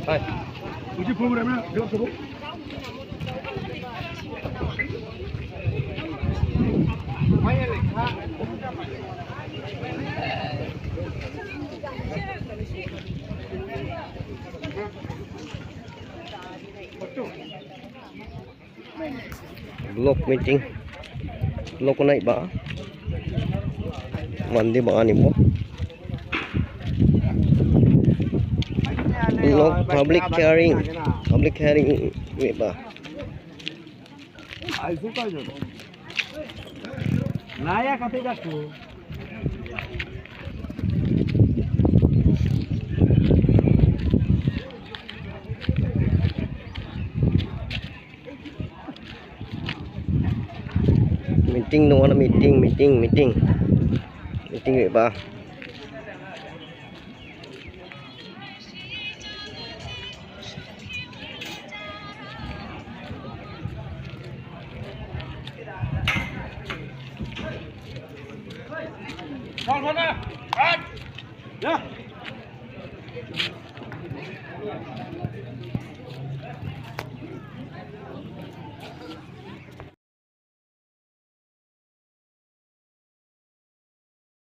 Hai. Uji programnya gelap tuh. Blok meeting. Blok ko naik ba? Mandi ba ani mo? Blok public hearing. Public hearing ba? Ay, suka yun. Naya katiga ko. Meeting no na meeting ba? Sana. Ya.